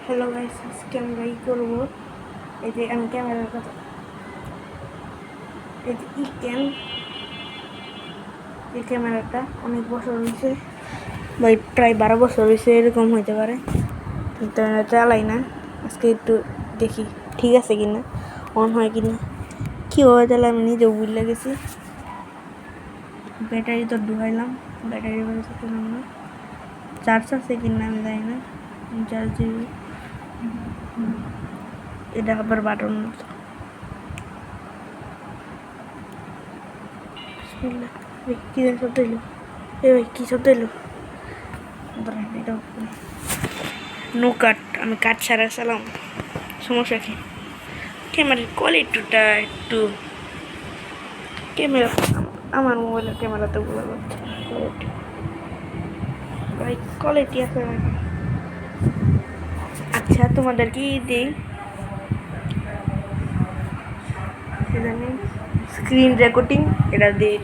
Hello guys, আজকে আমরা করবো এই যে আমি ক্যামেরার কথা এই যে এই ক্যামেরাটা অনেক বছর হয়েছে ভাই, প্রায় 12 বছর হয়েছে, এরকম হইতে পারে, কিন্তু আমরা চালাই না। আজকে একটু দেখি ঠিক আছে কিনা, অন হয় কিনা, কীভাবে চালাই আমি নিজেও বুঝলে গেছি। ব্যাটারি তো ঢুকাইলাম, ব্যাটারি পেলাম না, চার্জ আছে কিনা আমি জানি না, চার্জ দিবি। এটা আবার বাটন কি শব্দ এলো? এ ভাই কি শব্দ এলো? নো কাট, আমি কাট ছাড়া চালাম, সমস্যা কি? ক্যামেরার কোয়ালিটিটা একটু ক্যামেরা আমার মোবাইলের ক্যামেরাতে ভালো লাগছে কোয়ালিটি, ভাই কোয়ালিটি আছে নাকি? আচ্ছা তোমাদের কি দিই স্ক্রিন রেকর্ডিং এটা দিয়ে